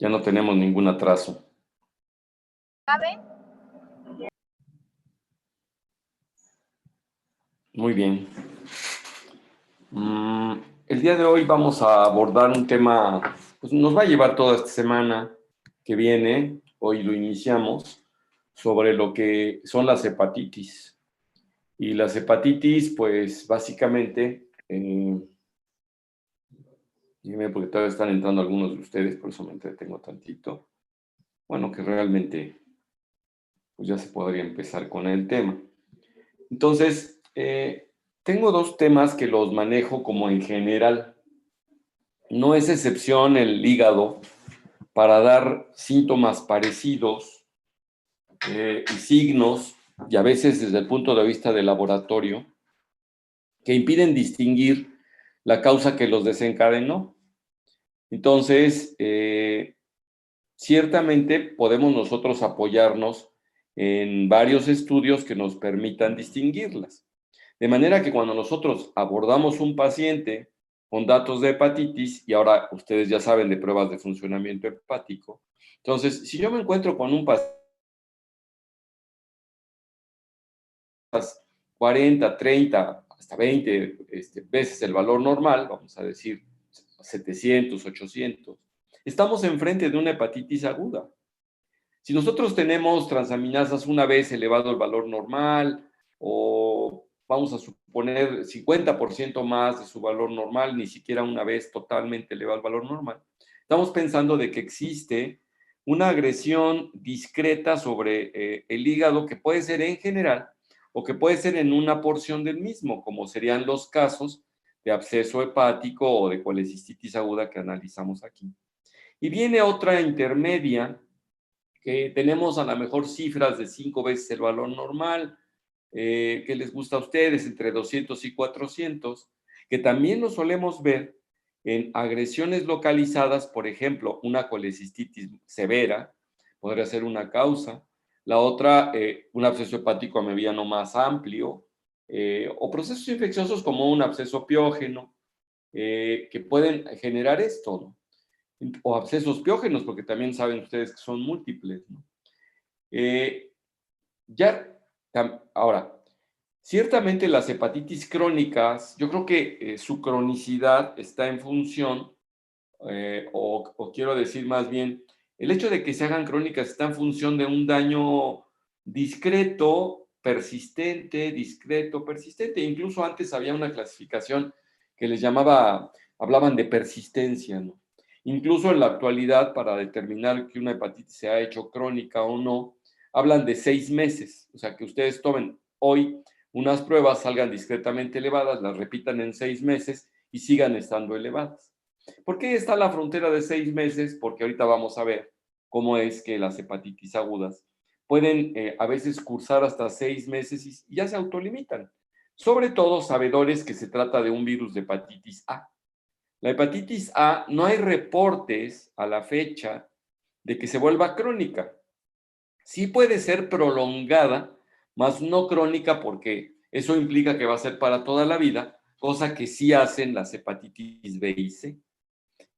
Ya no tenemos ningún atraso. ¿Saben? Muy bien. El día de hoy vamos a abordar un tema, pues nos va a llevar toda esta semana que viene, hoy lo iniciamos, sobre lo que son las hepatitis. Y las hepatitis, pues básicamente, dime porque todavía están entrando algunos de ustedes, por eso me entretengo tantito. Bueno, que realmente, pues ya se podría empezar con el tema. Entonces, tengo dos temas que los manejo como en general. No es excepción el hígado para dar síntomas parecidos y signos, y a veces desde el punto de vista del laboratorio, que impiden distinguir la causa que los desencadenó. Entonces, ciertamente podemos nosotros apoyarnos en varios estudios que nos permitan distinguirlas. De manera que cuando nosotros abordamos un paciente con datos de hepatitis, y ahora ustedes ya saben de pruebas de funcionamiento hepático, entonces, si yo me encuentro con un paciente 40, 30, hasta 20 veces el valor normal, vamos a decir 700, 800, estamos enfrente de una hepatitis aguda. Si nosotros tenemos transaminasas una vez elevado el valor normal, o vamos a suponer 50% más de su valor normal, ni siquiera una vez totalmente elevado el valor normal, estamos pensando de que existe una agresión discreta sobre el hígado que puede ser en general o que puede ser en una porción del mismo, como serían los casos de absceso hepático o de colecistitis aguda que analizamos aquí. Y viene otra intermedia, que tenemos a lo mejor cifras de 5 veces el valor normal, que les gusta a ustedes, entre 200 y 400, que también lo solemos ver en agresiones localizadas, por ejemplo, una colecistitis severa, podría ser una causa, la otra, un absceso hepático mediano más amplio, o procesos infecciosos como un absceso piógeno, que pueden generar esto, ¿no? O abscesos piógenos, porque también saben ustedes que son múltiples, ¿no? Eh, ahora, ciertamente las hepatitis crónicas, yo creo que su cronicidad está en función, o quiero decir más bien, el hecho de que se hagan crónicas está en función de un daño discreto, persistente. Incluso antes había una clasificación que les hablaban de persistencia, ¿no? Incluso en la actualidad, para determinar que una hepatitis se ha hecho crónica o no, hablan de 6 meses. O sea, que ustedes tomen hoy unas pruebas, salgan discretamente elevadas, las repitan en 6 meses y sigan estando elevadas. ¿Por qué está la frontera de 6 meses? Porque ahorita vamos a ver cómo es que las hepatitis agudas pueden a veces cursar hasta 6 meses y ya se autolimitan. Sobre todo sabedores que se trata de un virus de hepatitis A. La hepatitis A no hay reportes a la fecha de que se vuelva crónica. Sí puede ser prolongada, más no crónica, porque eso implica que va a ser para toda la vida, cosa que sí hacen las hepatitis B y C.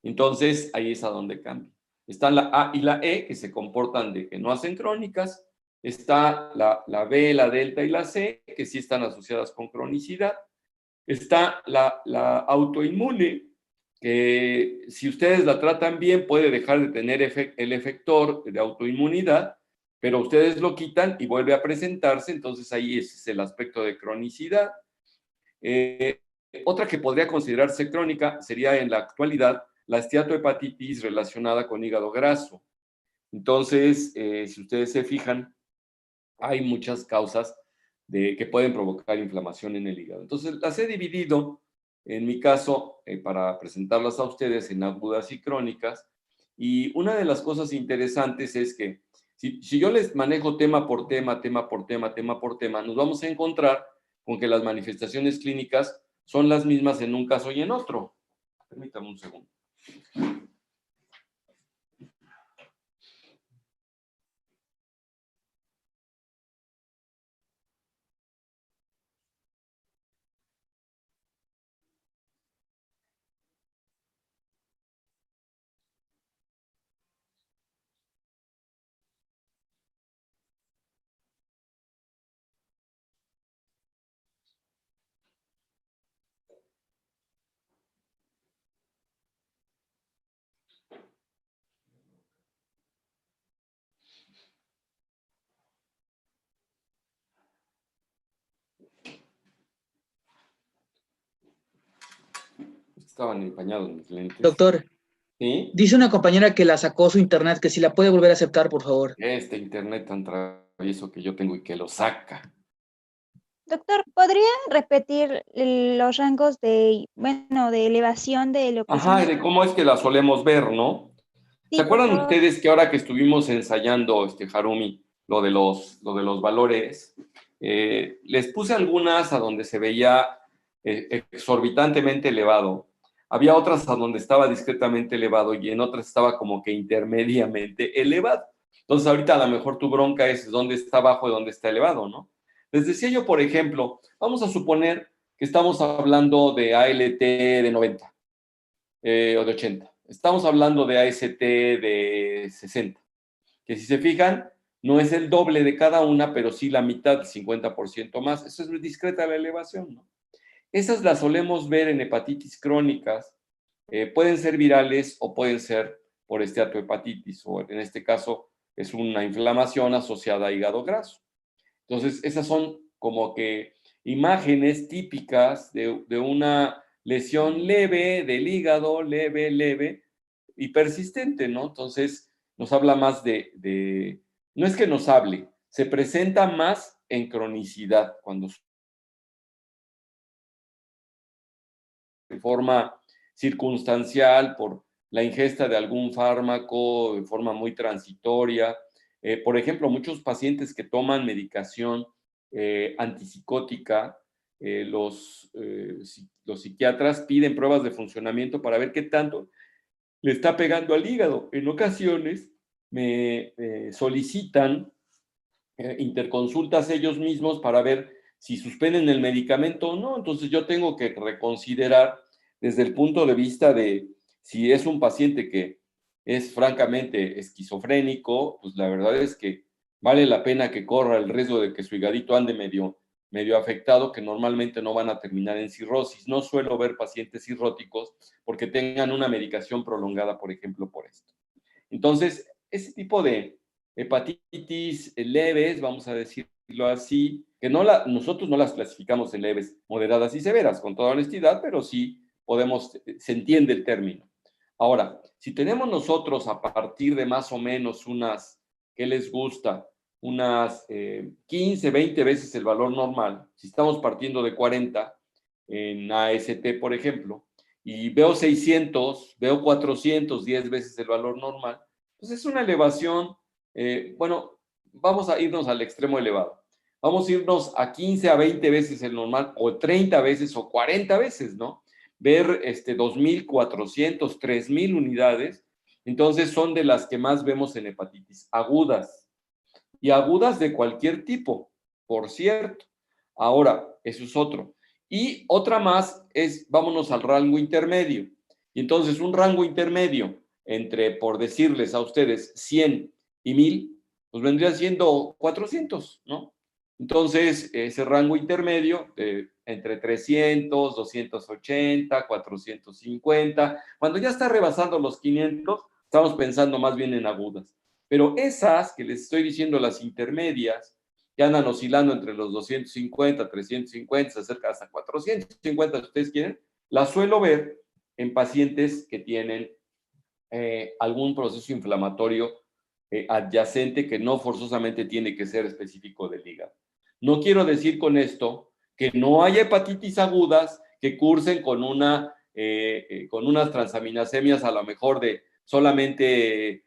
Entonces, ahí es a donde cambia. Está la A y la E, que se comportan de que no hacen crónicas. Está la B, la delta y la C, que sí están asociadas con cronicidad. Está la autoinmune, que si ustedes la tratan bien puede dejar de tener el efector de autoinmunidad, pero ustedes lo quitan y vuelve a presentarse, entonces ahí es el aspecto de cronicidad. Otra que podría considerarse crónica sería en la actualidad la esteatohepatitis relacionada con hígado graso. Entonces, si ustedes se fijan, hay muchas causas que pueden provocar inflamación en el hígado. Entonces, las he dividido, en mi caso, para presentarlas a ustedes en agudas y crónicas. Y una de las cosas interesantes es que si yo les manejo tema por tema, tema por tema, tema por tema, nos vamos a encontrar con que las manifestaciones clínicas son las mismas en un caso y en otro. Permítame un segundo. estaban empañados mis lentes. Doctor, ¿Sí? dice una compañera que la sacó su internet, que si la puede volver a aceptar, por favor. Este internet tan travieso que yo tengo y que lo saca. Doctor, ¿podría repetir los rangos de, bueno, de elevación de lo que son Ajá, y las... de cómo es que la solemos ver, ¿no? ¿Se Sí, por acuerdan favor. ustedes que ahora que estuvimos ensayando, Harumi, lo de los valores, les puse algunas a donde se veía exorbitantemente elevado? Había otras a donde estaba discretamente elevado y en otras estaba como que intermediamente elevado. Entonces ahorita a lo mejor tu bronca es dónde está bajo y dónde está elevado, ¿no? Les decía yo, por ejemplo, vamos a suponer que estamos hablando de ALT de 90 o de 80. Estamos hablando de AST de 60, que si se fijan, no es el doble de cada una, pero sí la mitad, el 50% más. Eso es discreta la elevación, ¿no? Esas las solemos ver en hepatitis crónicas. Pueden ser virales o pueden ser por esteatohepatitis, o en este caso es una inflamación asociada a hígado graso. Entonces, esas son como que imágenes típicas de una lesión leve del hígado, leve y persistente, ¿no? Entonces, nos habla más no es que nos hable, se presenta más en cronicidad cuando de forma circunstancial por la ingesta de algún fármaco de forma muy transitoria. Por ejemplo, muchos pacientes que toman medicación antipsicótica, los psiquiatras piden pruebas de funcionamiento para ver qué tanto le está pegando al hígado. En ocasiones me solicitan interconsultas ellos mismos para ver si suspenden el medicamento o no. Entonces yo tengo que reconsiderar desde el punto de vista de si es un paciente que es francamente esquizofrénico, pues la verdad es que vale la pena que corra el riesgo de que su higadito ande medio afectado, que normalmente no van a terminar en cirrosis. No suelo ver pacientes cirróticos porque tengan una medicación prolongada, por ejemplo, por esto. Entonces, ese tipo de hepatitis leves, vamos a decirlo así, que nosotros no las clasificamos en leves, moderadas y severas, con toda honestidad, pero sí se entiende el término. Ahora, si tenemos nosotros a partir de más o menos ¿qué les gusta? Unas 15, 20 veces el valor normal, si estamos partiendo de 40 en AST, por ejemplo, y veo 600, veo 410 veces el valor normal, pues es una elevación, bueno, vamos a irnos al extremo elevado. Vamos a irnos a 15 a 20 veces el normal, o 30 veces, o 40 veces, ¿no? Ver 2.400, 3.000 unidades, entonces son de las que más vemos en hepatitis agudas, y agudas de cualquier tipo, por cierto. Ahora, eso es otro. Y otra más es, vámonos al rango intermedio. Y entonces un rango intermedio entre, por decirles a ustedes, 100 y 1000, pues vendría siendo 400, ¿no? Entonces, ese rango intermedio entre 300, 280, 450, cuando ya está rebasando los 500, estamos pensando más bien en agudas. Pero esas que les estoy diciendo, las intermedias, que andan oscilando entre los 250, 350, se acerca hasta 450, si ustedes quieren, las suelo ver en pacientes que tienen algún proceso inflamatorio adyacente que no forzosamente tiene que ser específico del hígado. No quiero decir con esto que no haya hepatitis agudas que cursen con con unas transaminasemias a lo mejor de solamente,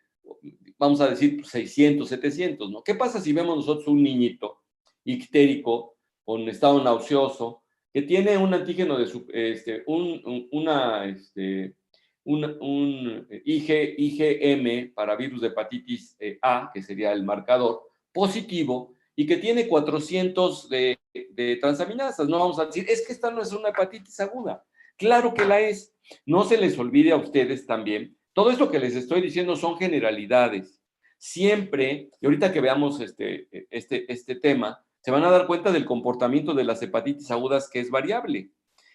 vamos a decir, 600, 700, ¿no? ¿Qué pasa si vemos nosotros un niñito ictérico con estado nauseoso que tiene un antígeno de un IgM para virus de hepatitis A, que sería el marcador, positivo, y que tiene 400 de transaminasas? No vamos a decir, es que esta no es una hepatitis aguda. Claro que la es. No se les olvide a ustedes también, todo esto que les estoy diciendo son generalidades. Siempre, y ahorita que veamos este tema, se van a dar cuenta del comportamiento de las hepatitis agudas, que es variable.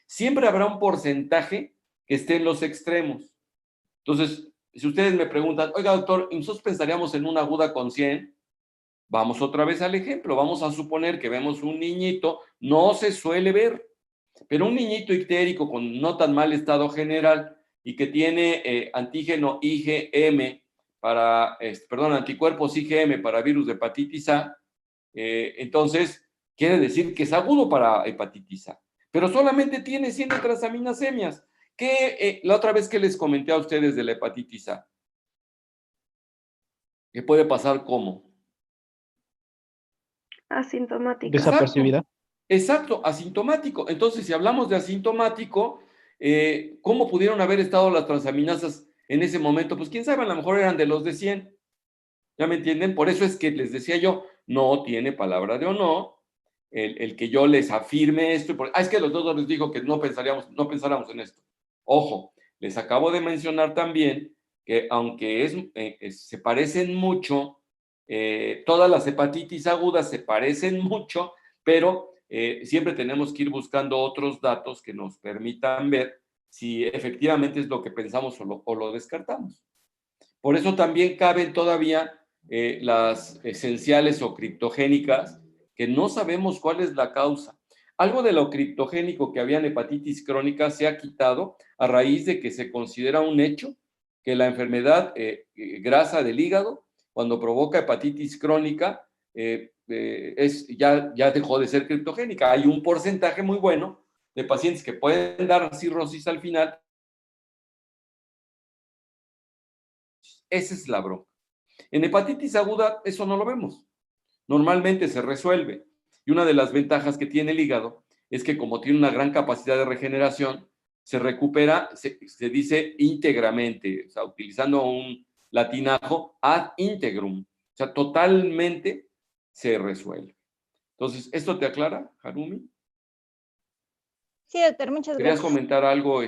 Siempre habrá un porcentaje que esté en los extremos. Entonces, si ustedes me preguntan, oiga, doctor, ¿nosotros pensaríamos en una aguda con 100? Vamos otra vez al ejemplo. Vamos a suponer que vemos un niñito, no se suele ver. Pero un niñito ictérico con no tan mal estado general y que tiene antígeno IgM anticuerpos IgM para virus de hepatitis A, entonces quiere decir que es agudo para hepatitis A. Pero solamente tiene 100 de transaminasemias. La otra vez que les comenté a ustedes de la hepatitis A, ¿qué puede pasar cómo? Asintomática. Desapercibida. Exacto, asintomático. Entonces, si hablamos de asintomático, ¿cómo pudieron haber estado las transaminasas en ese momento? Pues quién sabe, a lo mejor eran de los de 100. ¿Ya me entienden? Por eso es que les decía yo, no tiene palabra de o no el que yo les afirme esto. Es que los dos les digo que no pensáramos en esto. Ojo, les acabo de mencionar también que aunque se parecen mucho, todas las hepatitis agudas se parecen mucho, pero siempre tenemos que ir buscando otros datos que nos permitan ver si efectivamente es lo que pensamos o lo descartamos. Por eso también caben todavía las esenciales o criptogénicas, que no sabemos cuál es la causa. Algo de lo criptogénico que había en hepatitis crónica se ha quitado a raíz de que se considera un hecho que la enfermedad grasa del hígado, cuando provoca hepatitis crónica, ya dejó de ser criptogénica. Hay un porcentaje muy bueno de pacientes que pueden dar cirrosis al final. Esa es la bronca. En hepatitis aguda eso no lo vemos. Normalmente se resuelve. Y una de las ventajas que tiene el hígado es que como tiene una gran capacidad de regeneración, se recupera, se dice íntegramente, o sea, utilizando un latinajo, ad integrum. O sea, totalmente se resuelve. Entonces, ¿esto te aclara, Harumi? Sí, doctor, muchas ¿Querías gracias. comentar algo,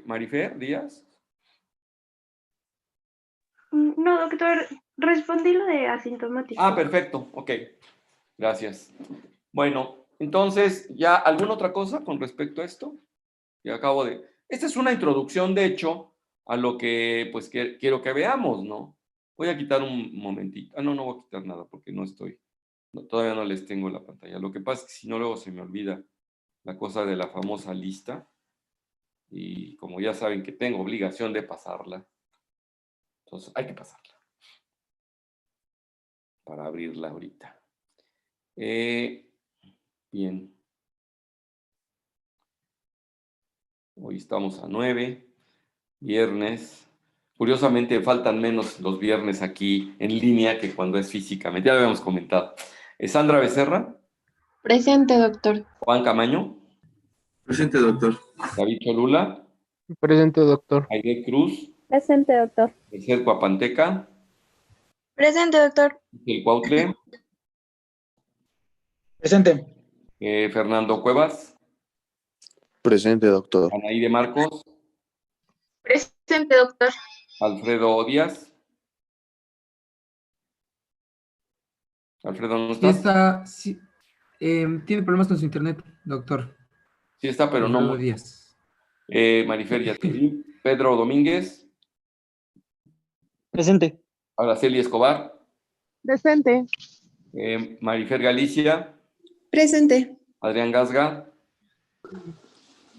Marifer Díaz? No, doctor, respondí lo de asintomático. Ah, perfecto, ok. Gracias. Bueno, entonces, ¿ya alguna otra cosa con respecto a esto? Esta es una introducción, de hecho, a lo que, pues, quiero que veamos, ¿no? Voy a quitar un momentito. No voy a quitar nada porque todavía no les tengo la pantalla. Lo que pasa es que si no, luego se me olvida la cosa de la famosa lista. Y como ya saben que tengo obligación de pasarla, entonces hay que pasarla para abrirla ahorita. Bien. Hoy estamos a 9, viernes. Curiosamente, faltan menos los viernes aquí en línea que cuando es físicamente. Ya lo habíamos comentado. Sandra Becerra. Presente, doctor. Juan Camaño. Presente, doctor. David Cholula. Presente, doctor. Aide Cruz. Presente, doctor. Ezer Cuapanteca. Presente, doctor. El Cuautle. Presente. Fernando Cuevas. Presente, doctor. Anaíde Marcos. Presente, doctor. Alfredo Díaz. Alfredo, ¿no Sí estás? está, sí, tiene problemas con su internet, doctor. Sí está, pero no. Alfredo Díaz. Marifer Yatelí. Pedro Domínguez. Presente. Araceli Escobar. Presente. Marifer Galicia. Presente. Adrián Gasga.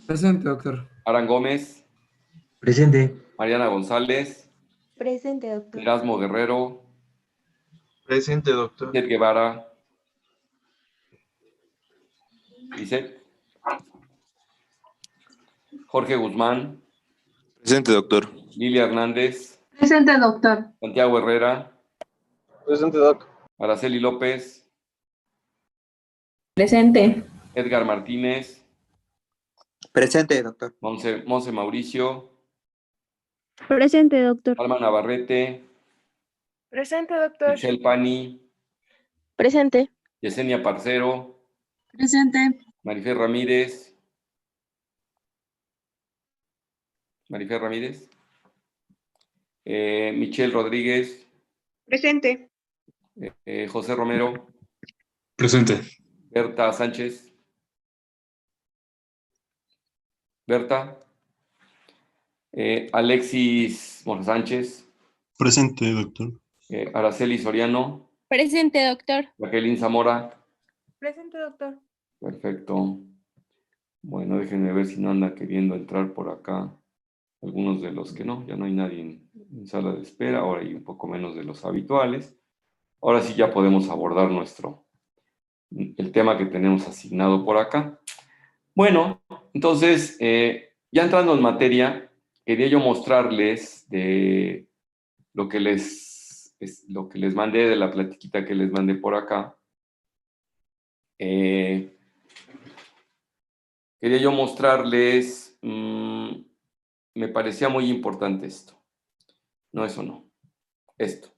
Presente, doctor. Aran Gómez. Presente. Mariana González. Presente, doctor. Erasmo Guerrero. Presente, doctor. Lisette Guevara. Lisette. Jorge Guzmán. Presente, doctor. Lilia Hernández. Presente, doctor. Santiago Herrera. Presente, doc. Araceli López. Presente. Edgar Martínez. Presente, doctor. Monse Mauricio. Presente, doctor. Alma Navarrete. Presente, doctor. Michelle Pani. Presente. Yesenia Parcero. Presente. Marifer Ramírez. Michelle Rodríguez. Presente. José Romero. Presente. Berta Sánchez. Berta. Alexis Sánchez. Presente, doctor. Araceli Soriano. Presente, doctor. Jacqueline Zamora. Presente, doctor. Perfecto. Bueno, déjenme ver si no anda queriendo entrar por acá. Algunos de los que no, ya no hay nadie en sala de espera, ahora hay un poco menos de los habituales. Ahora sí ya podemos abordar el tema que tenemos asignado por acá. Bueno, entonces, ya entrando en materia, quería yo mostrarles de lo que lo que les mandé, de la platiquita que les mandé por acá. Quería yo mostrarles, me parecía muy importante esto. No, eso no. Esto.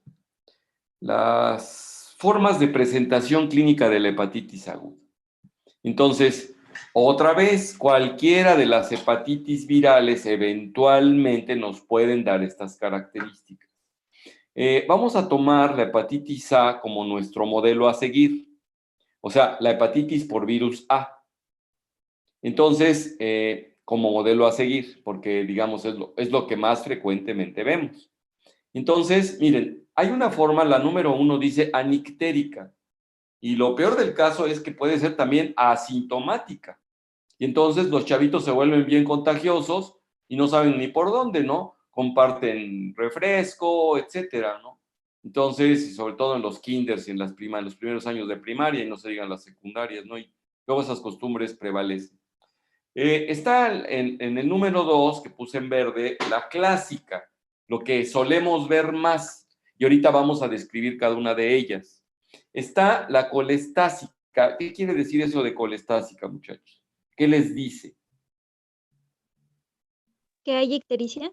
Las formas de presentación clínica de la hepatitis aguda. Entonces, otra vez, cualquiera de las hepatitis virales eventualmente nos pueden dar estas características. Vamos a tomar la hepatitis A como nuestro modelo a seguir. O sea, la hepatitis por virus A. Entonces, como modelo a seguir, porque digamos es lo que más frecuentemente vemos. Entonces, miren, hay una forma, la número 1 dice anictérica, y lo peor del caso es que puede ser también asintomática. Y entonces los chavitos se vuelven bien contagiosos y no saben ni por dónde, ¿no? Comparten refresco, etcétera, ¿no? Entonces, sobre todo en los kinders y en los primeros años de primaria, y no se digan las secundarias, ¿no? Y luego esas costumbres prevalecen. Está en el número 2, que puse en verde, la clásica, lo que solemos ver más, y ahorita vamos a describir cada una de ellas. Está la colestásica. ¿Qué quiere decir eso de colestásica, muchachos? ¿Qué les dice? ¿Que hay ictericia?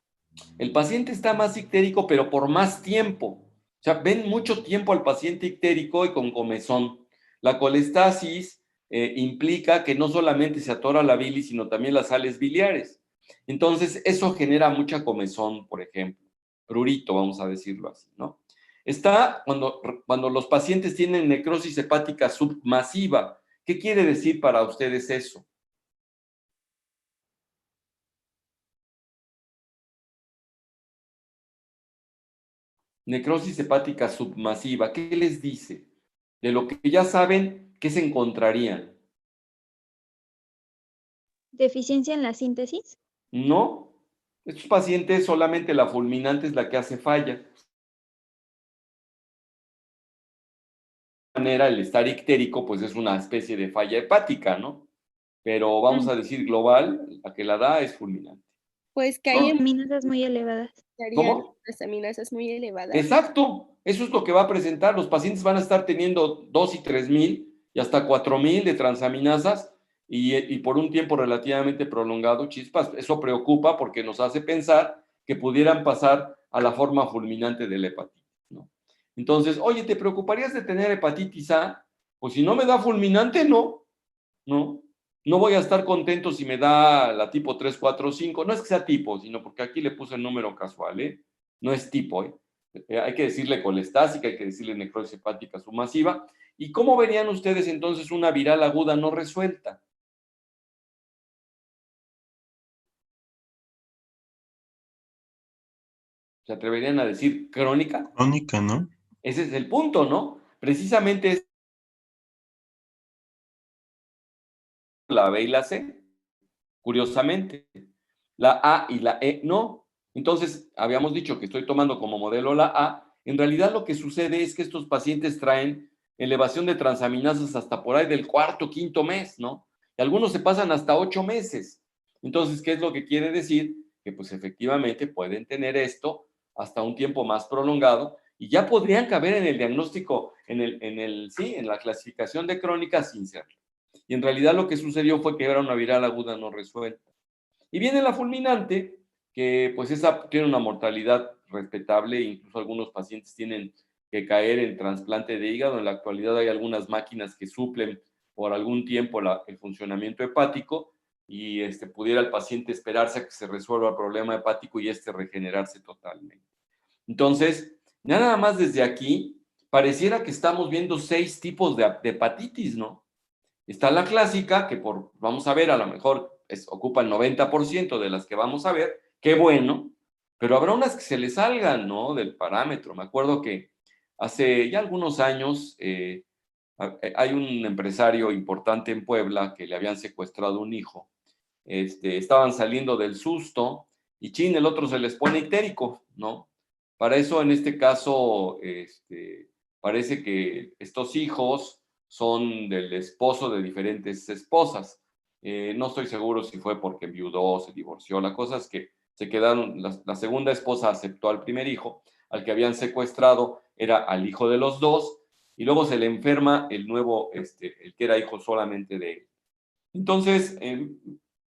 El paciente está más ictérico, pero por más tiempo. O sea, ven mucho tiempo al paciente ictérico y con comezón. La colestasis implica que no solamente se atora la bilis, sino también las sales biliares. Entonces, eso genera mucha comezón, por ejemplo. Prurito, vamos a decirlo así, ¿no? Está cuando los pacientes tienen necrosis hepática submasiva. ¿Qué quiere decir para ustedes eso? Necrosis hepática submasiva, ¿qué les dice? De lo que ya saben, ¿qué se encontrarían? ¿Deficiencia en la síntesis? No, estos pacientes solamente la fulminante es la que hace falla. De manera, el estar ictérico, pues es una especie de falla hepática, ¿no? Pero vamos a decir global, la que la da es fulminante. Pues que hay Aminasas muy elevadas. ¿Cómo? las aminasas muy elevadas. Exacto, eso es lo que va a presentar. Los pacientes van a estar teniendo 2 y 3,000 y hasta 4,000 de transaminasas y por un tiempo relativamente prolongado, chispas. Eso preocupa porque nos hace pensar que pudieran pasar a la forma fulminante de la hepatitis, ¿no? Entonces, oye, ¿te preocuparías de tener hepatitis A? Pues si no me da fulminante, no. No voy a estar contento si me da la tipo 3, 4, 5. No es que sea tipo, sino porque aquí le puse el número casual, ¿eh? No es tipo, ¿eh? Hay que decirle colestásica, hay que decirle necrosis hepática submasiva. ¿Y cómo verían ustedes entonces una viral aguda no resuelta? ¿Se atreverían a decir crónica? Crónica, ¿no? Ese es el punto, ¿no? Precisamente es la B y la C, curiosamente. La A y la E no. Entonces, habíamos dicho que estoy tomando como modelo la A. En realidad lo que sucede es que estos pacientes traen elevación de transaminasas hasta por ahí del cuarto, quinto mes, ¿no? Y algunos se pasan hasta 8 meses. Entonces, ¿qué es lo que quiere decir? Que pues efectivamente pueden tener esto hasta un tiempo más prolongado y ya podrían caber en el diagnóstico, en la clasificación de crónica sin serlo. Y en realidad lo que sucedió fue que era una viral aguda no resuelta. Y viene la fulminante, que pues esa tiene una mortalidad respetable, incluso algunos pacientes tienen que caer en trasplante de hígado. En la actualidad hay algunas máquinas que suplen por algún tiempo el funcionamiento hepático y pudiera el paciente esperarse a que se resuelva el problema hepático y regenerarse totalmente. Entonces, nada más desde aquí, pareciera que estamos viendo 6 tipos de hepatitis, ¿no? Está la clásica, que vamos a ver, a lo mejor ocupa el 90% de las que vamos a ver, qué bueno, pero habrá unas que se le salgan, ¿no? Del parámetro. Me acuerdo que hace ya algunos años hay un empresario importante en Puebla que le habían secuestrado un hijo estaban saliendo del susto y chin, el otro se les pone ictérico, ¿no? Para eso, en este caso, parece que estos hijos son del esposo de diferentes esposas. No estoy seguro si fue porque enviudó o se divorció. La cosa es que se quedaron, la segunda esposa aceptó al primer hijo, al que habían secuestrado era al hijo de los dos, y luego se le enferma el nuevo, el que era hijo solamente de él. Entonces,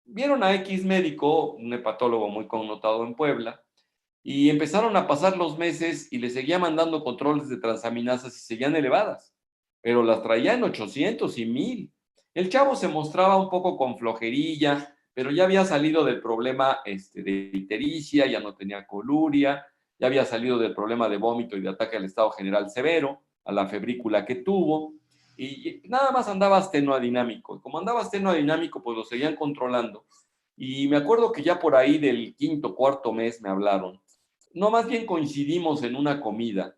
vieron a X médico, un hepatólogo muy connotado en Puebla, y empezaron a pasar los meses y le seguía mandando controles de transaminasas y seguían elevadas, pero las traía en 800 y 1000. El chavo se mostraba un poco con flojerilla, pero ya había salido del problema de ictericia, ya no tenía coluria, ya había salido del problema de vómito y de ataque al estado general severo, a la febrícula que tuvo, y nada más andaba astenoadinámico. Como andaba astenoadinámico, pues lo seguían controlando. Y me acuerdo que ya por ahí del quinto, cuarto mes me hablaron. No, más bien coincidimos en una comida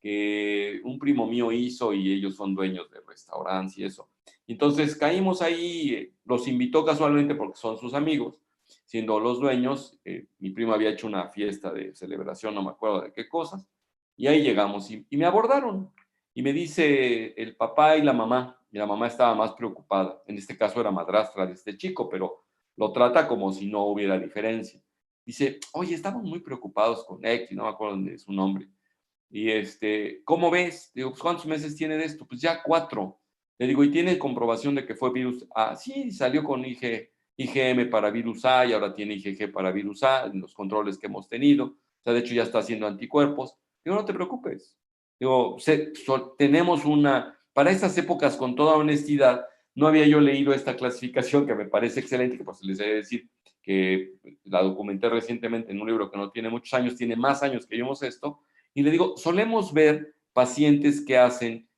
que un primo mío hizo y ellos son dueños de restaurantes y eso. Entonces caímos ahí, los invitó casualmente porque son sus amigos, siendo los dueños. Mi primo había hecho una fiesta de celebración, no me acuerdo de qué cosas, y ahí llegamos y me abordaron. Y me dice el papá y la mamá estaba más preocupada. En este caso era madrastra de este chico, pero lo trata como si no hubiera diferencia. Dice, oye, estamos muy preocupados con X, no me acuerdo de su nombre. Y ¿cómo ves? Digo, pues, ¿cuántos meses tiene de esto? Pues ya 4. Le digo, ¿y tiene comprobación de que fue virus A? Sí, salió con IgM para virus A y ahora tiene IgG para virus A en los controles que hemos tenido. O sea, de hecho ya está haciendo anticuerpos. Digo, no te preocupes. Digo, tenemos para estas épocas, con toda honestidad, no había yo leído esta clasificación que me parece excelente, que pues les he de decir que la documenté recientemente en un libro que no tiene muchos años, tiene más años que vimos esto, y le digo, solemos ver pacientes que hacen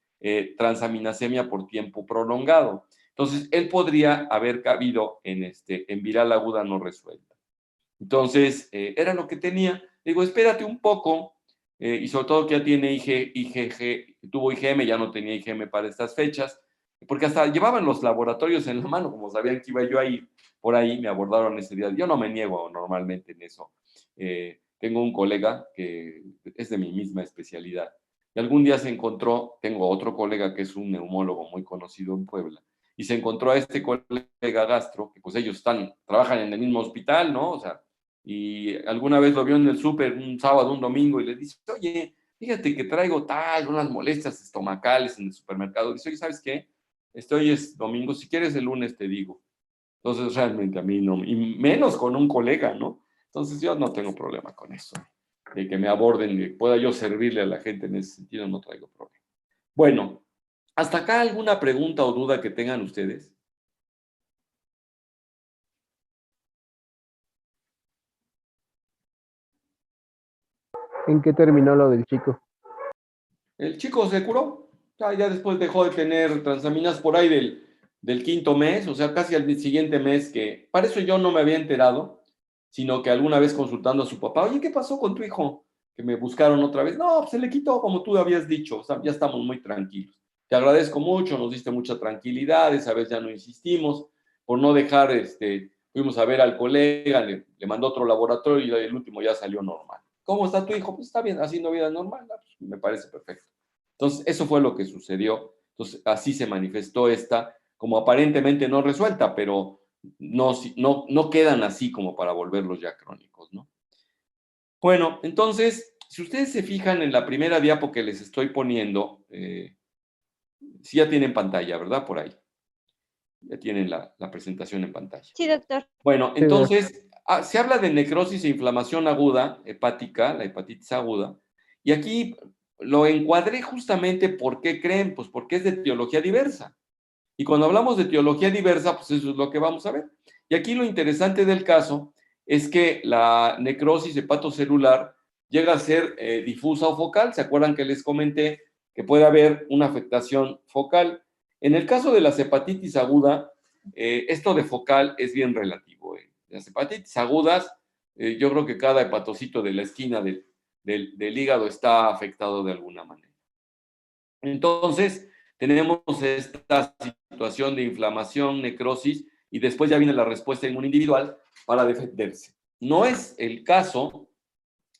transaminasemia por tiempo prolongado. Entonces, él podría haber cabido en viral aguda no resuelta. Entonces, era lo que tenía. Le digo, espérate un poco, y sobre todo que ya tiene IgG, tuvo IgM, ya no tenía IgM para estas fechas, porque hasta llevaban los laboratorios en la mano, como sabían que iba yo a ir por ahí, me abordaron ese día. Yo no me niego normalmente en eso. Tengo un colega que es de mi misma especialidad, y algún día se encontró, tengo otro colega que es un neumólogo muy conocido en Puebla, y se encontró a este colega gastro, que pues ellos trabajan en el mismo hospital, ¿no? O sea, y alguna vez lo vio en el súper un sábado, un domingo, y le dice, oye, fíjate que traigo unas molestias estomacales en el supermercado. Dice, oye, ¿sabes qué? Hoy es domingo, si quieres el lunes te digo. Entonces, realmente a mí no, y menos con un colega, ¿no? Entonces, yo no tengo problema con eso, de que me aborden, de que pueda yo servirle a la gente en ese sentido, no traigo problema. Bueno, ¿hasta acá alguna pregunta o duda que tengan ustedes? ¿En qué terminó lo del chico? El chico se curó, ya después dejó de tener transaminas por ahí del quinto mes, o sea, casi al siguiente mes, que para eso yo no me había enterado, sino que alguna vez consultando a su papá, oye, ¿qué pasó con tu hijo? Que me buscaron otra vez. No, pues se le quitó, como tú habías dicho, o sea, ya estamos muy tranquilos. Te agradezco mucho, nos diste mucha tranquilidad, esa vez ya no insistimos, por no dejar, fuimos a ver al colega, le mandó otro laboratorio y el último ya salió normal. ¿Cómo está tu hijo? Pues está bien, haciendo vida normal, pues me parece perfecto. Entonces, eso fue lo que sucedió. Entonces, así se manifestó como aparentemente no resuelta, pero no quedan así como para volverlos ya crónicos, ¿no? Bueno, entonces, si ustedes se fijan en la primera diapo que les estoy poniendo, sí ya tienen pantalla, ¿verdad? Por ahí. Ya tienen la presentación en pantalla. Sí, doctor. Bueno, entonces, se habla de necrosis e inflamación aguda, hepática, la hepatitis aguda, y aquí lo encuadré justamente, ¿por qué creen? Pues porque es de etiología diversa. Y cuando hablamos de etiología diversa, pues eso es lo que vamos a ver. Y aquí lo interesante del caso es que la necrosis hepatocelular llega a ser difusa o focal. ¿Se acuerdan que les comenté que puede haber una afectación focal? En el caso de las hepatitis aguda, esto de focal es bien relativo. Las hepatitis agudas, yo creo que cada hepatocito de la esquina del hígado está afectado de alguna manera. Entonces, tenemos esta situación de inflamación, necrosis, y después ya viene la respuesta inmune individual para defenderse. No es el caso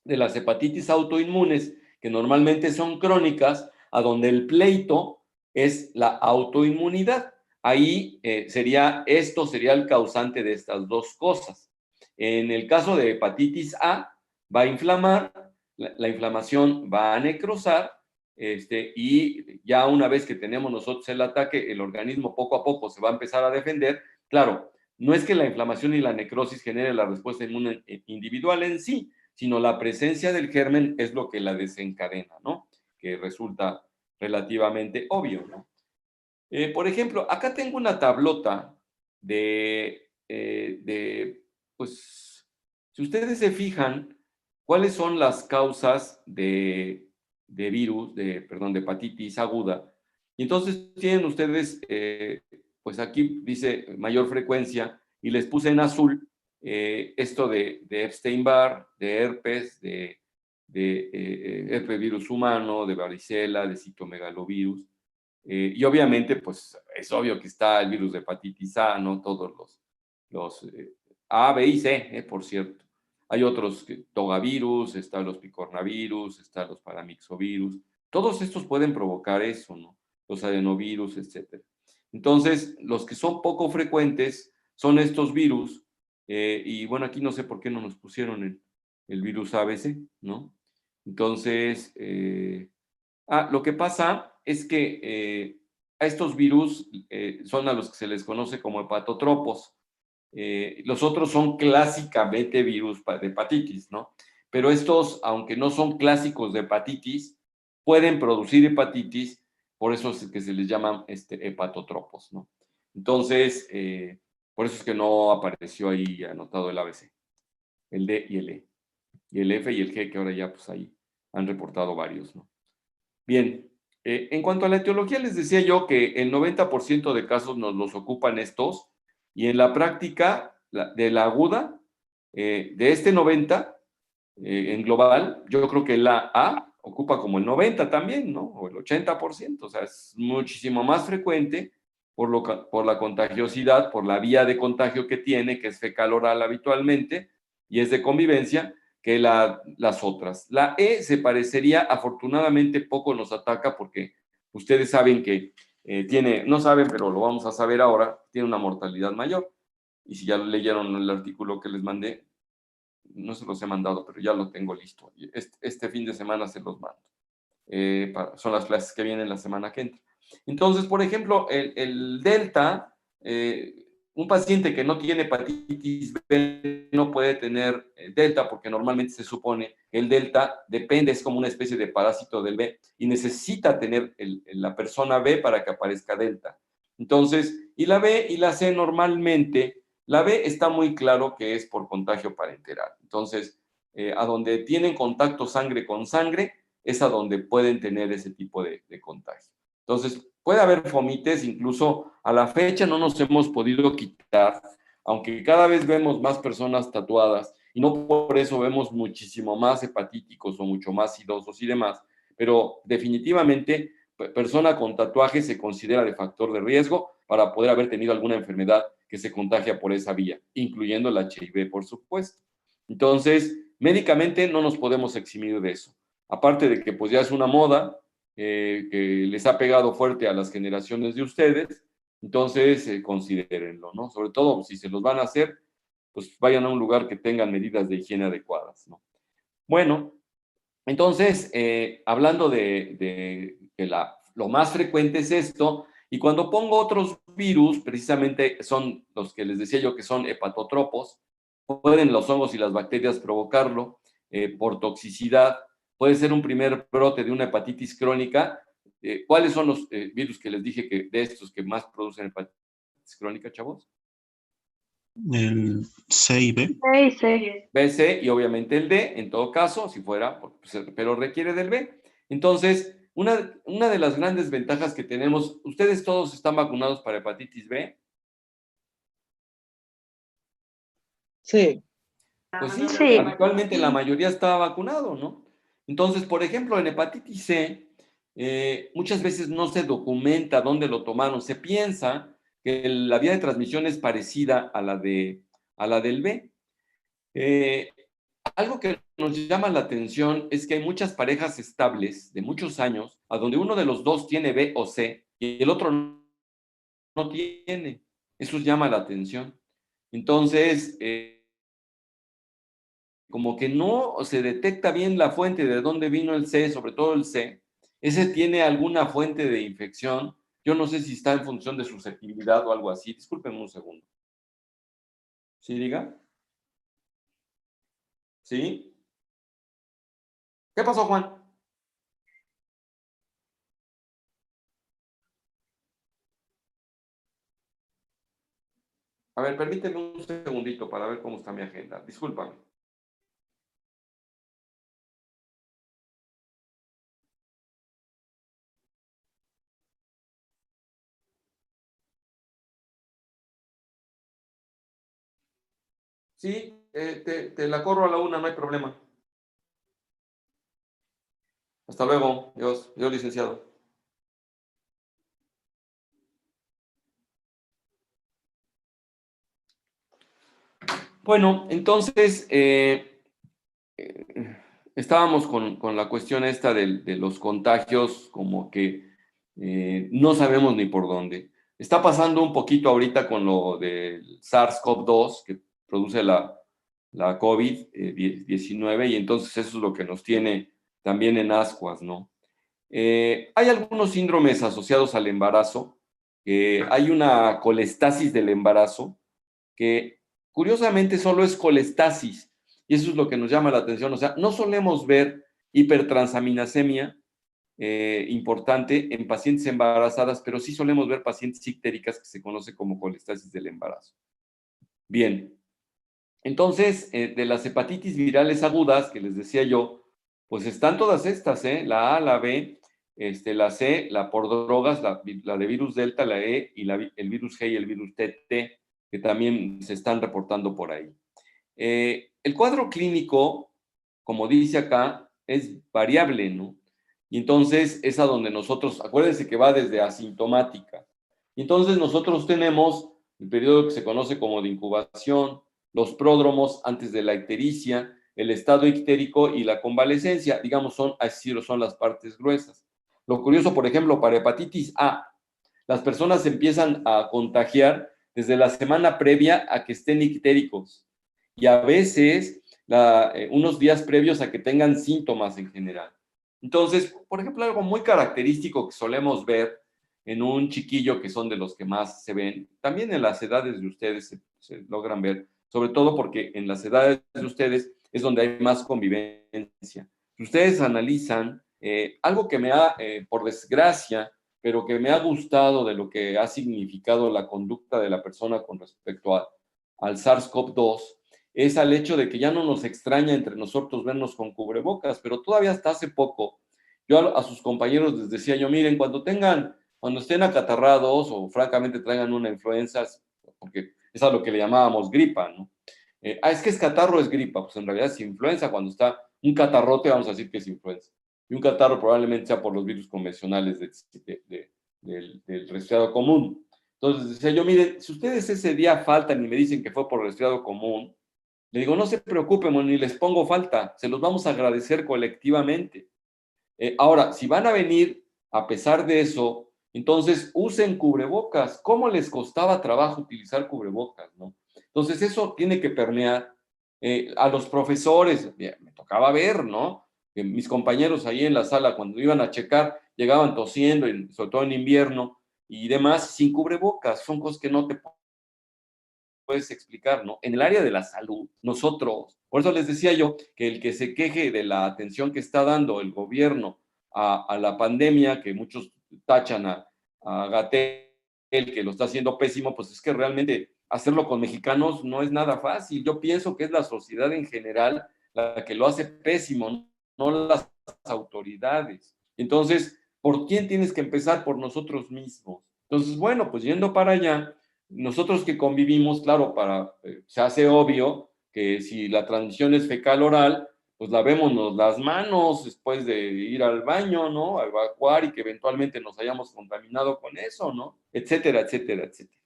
de las hepatitis autoinmunes, que normalmente son crónicas, a donde el pleito es la autoinmunidad. Ahí sería el causante de estas dos cosas. En el caso de hepatitis A, va a inflamar, la inflamación va a necrosar, y ya una vez que tenemos nosotros el ataque, el organismo poco a poco se va a empezar a defender. Claro, no es que la inflamación y la necrosis genere la respuesta inmune individual en sí, sino la presencia del germen es lo que la desencadena, ¿no? Que resulta relativamente obvio, ¿no? Por ejemplo, acá tengo una tablota pues, si ustedes se fijan, ¿cuáles son las causas de virus, de hepatitis aguda? Y entonces tienen ustedes, pues aquí dice mayor frecuencia, y les puse en azul esto de Epstein-Barr, de herpes, de herpes virus humano, de varicela, de citomegalovirus. Y obviamente, pues es obvio que está el virus de hepatitis A, ¿no? Todos los A, B y C, por cierto. Hay otros, togavirus, están los picornavirus, están los paramyxovirus. Todos estos pueden provocar eso, ¿no? Los adenovirus, etc. Entonces, los que son poco frecuentes son estos virus. Y bueno, aquí no sé por qué no nos pusieron el virus ABC, ¿no? Entonces, lo que pasa es que a estos virus son a los que se les conoce como hepatotropos. Los otros son clásicamente virus de hepatitis, ¿no? Pero estos, aunque no son clásicos de hepatitis, pueden producir hepatitis, por eso es que se les llaman hepatotropos, ¿no? Entonces, por eso es que no apareció ahí anotado el ABC, el D y el E, y el F y el G, que ahora ya pues ahí han reportado varios, ¿no? Bien, en cuanto a la etiología, les decía yo que el 90% de casos nos los ocupan estos, y en la práctica de la aguda, de este 90, en global, yo creo que la A ocupa como el 90 también, ¿no? O el 80%, o sea, es muchísimo más frecuente por la contagiosidad, por la vía de contagio que tiene, que es fecal-oral habitualmente, y es de convivencia, que las otras. La E se parecería, afortunadamente poco nos ataca, porque ustedes saben que no saben, pero lo vamos a saber ahora, tiene una mortalidad mayor. Y si ya leyeron el artículo que les mandé, no se los he mandado, pero ya lo tengo listo. Este fin de semana se los mando. Son las clases que vienen la semana que entra. Entonces, por ejemplo, el delta, un paciente que no tiene hepatitis B no puede tener delta, porque normalmente se supone que el delta es como una especie de parásito del B y necesita tener la persona B para que aparezca delta. Entonces, y la B y la C normalmente, la B está muy claro que es por contagio parenteral. Entonces, a donde tienen contacto sangre con sangre, es a donde pueden tener ese tipo de contagio. Entonces, puede haber fomites, incluso a la fecha no nos hemos podido quitar, aunque cada vez vemos más personas tatuadas, y no por eso vemos muchísimo más hepatíticos o mucho más idosos y demás, pero definitivamente persona con tatuaje se considera de factor de riesgo para poder haber tenido alguna enfermedad que se contagia por esa vía, incluyendo el HIV, por supuesto. Entonces, médicamente no nos podemos eximir de eso. Aparte de que pues ya es una moda, que les ha pegado fuerte a las generaciones de ustedes, entonces considérenlo, ¿no? Sobre todo si se los van a hacer, pues vayan a un lugar que tengan medidas de higiene adecuadas, ¿no? Bueno, entonces, hablando de que lo más frecuente es esto, y cuando pongo otros virus, precisamente son los que les decía yo que son hepatotropos, pueden los hongos y las bacterias provocarlo por toxicidad. Puede ser un primer brote de una hepatitis crónica. ¿Cuáles son los virus que les dije que de estos que más producen hepatitis crónica, chavos? El C y B. B, C y obviamente el D, en todo caso, si fuera, pero requiere del B. Entonces, una de las grandes ventajas que tenemos, ¿ustedes todos están vacunados para hepatitis B? Sí. Pues sí, Sí. actualmente la mayoría está vacunado, ¿no? Entonces, por ejemplo, en hepatitis C, muchas veces no se documenta dónde lo tomaron. Se piensa que la vía de transmisión es parecida a la del B. Algo que nos llama la atención es que hay muchas parejas estables de muchos años, a donde uno de los dos tiene B o C y el otro no tiene. Eso llama la atención. Entonces, como que no se detecta bien la fuente de dónde vino el C, sobre todo el C. Ese tiene alguna fuente de infección. Yo no sé si está en función de susceptibilidad o algo así. Discúlpenme un segundo. ¿Sí, diga? ¿Sí? ¿Qué pasó, Juan? A ver, permíteme un segundito para ver cómo está mi agenda. Discúlpame. Sí, te la corro a la 1, no hay problema. Hasta luego. Dios, licenciado. Bueno, entonces, estábamos con la cuestión esta de los contagios, como que no sabemos ni por dónde. Está pasando un poquito ahorita con lo del SARS-CoV-2 que produce la COVID-19 y entonces eso es lo que nos tiene también en ascuas, ¿no? Hay algunos síndromes asociados al embarazo. Hay una colestasis del embarazo que curiosamente solo es colestasis y eso es lo que nos llama la atención. O sea, no solemos ver hipertransaminasemia importante en pacientes embarazadas, pero sí solemos ver pacientes ictéricas que se conoce como colestasis del embarazo. Bien, entonces, de las hepatitis virales agudas, que les decía yo, pues están todas estas, la A, la B, la C, la por drogas, la de virus delta, la E, y el virus G y el virus TT, que también se están reportando por ahí. El cuadro clínico, como dice acá, es variable, ¿no? Y entonces es a donde nosotros, acuérdense que va desde asintomática. Y entonces nosotros tenemos el periodo que se conoce como de incubación, los pródromos antes de la ictericia, el estado ictérico y la convalecencia, digamos, son las partes gruesas. Lo curioso, por ejemplo, para hepatitis A, las personas se empiezan a contagiar desde la semana previa a que estén ictéricos y a veces unos días previos a que tengan síntomas en general. Entonces, por ejemplo, algo muy característico que solemos ver en un chiquillo, que son de los que más se ven, también en las edades de ustedes se logran ver, sobre todo porque en las edades de ustedes es donde hay más convivencia. Si ustedes analizan, algo que me ha, por desgracia, pero que me ha gustado de lo que ha significado la conducta de la persona con respecto al SARS-CoV-2, es al hecho de que ya no nos extraña entre nosotros vernos con cubrebocas, pero todavía hasta hace poco, yo a sus compañeros les decía yo, miren, cuando estén acatarrados o francamente traigan una influenza, porque es a lo que le llamábamos gripa, ¿no? Es que es catarro, es gripa, pues en realidad es influenza. Cuando está un catarrote, vamos a decir que es influenza. Y un catarro probablemente sea por los virus convencionales del resfriado común. Entonces decía yo, miren, si ustedes ese día faltan y me dicen que fue por resfriado común, le digo, no se preocupen, ni les pongo falta, se los vamos a agradecer colectivamente. Ahora, si van a venir a pesar de eso, entonces usen cubrebocas. ¿Cómo les costaba trabajo utilizar cubrebocas, no? Entonces eso tiene que permear a los profesores. Me tocaba ver, ¿no? Mis compañeros ahí en la sala, cuando iban a checar, llegaban tosiendo, sobre todo en invierno y demás, sin cubrebocas. Son cosas que no te puedes explicar, ¿no? En el área de la salud, nosotros, por eso les decía yo que el que se queje de la atención que está dando el gobierno a la pandemia, que muchos tachan a Gatell, que lo está haciendo pésimo, pues es que realmente hacerlo con mexicanos no es nada fácil. Yo pienso que es la sociedad en general la que lo hace pésimo, no las autoridades. Entonces, ¿por quién tienes que empezar? Por nosotros mismos. Entonces, bueno, pues yendo para allá, nosotros que convivimos, claro, se hace obvio que si la transmisión es fecal-oral, pues lavémonos las manos después de ir al baño, ¿no? A evacuar y que eventualmente nos hayamos contaminado con eso, ¿no? Etcétera, etcétera, etcétera.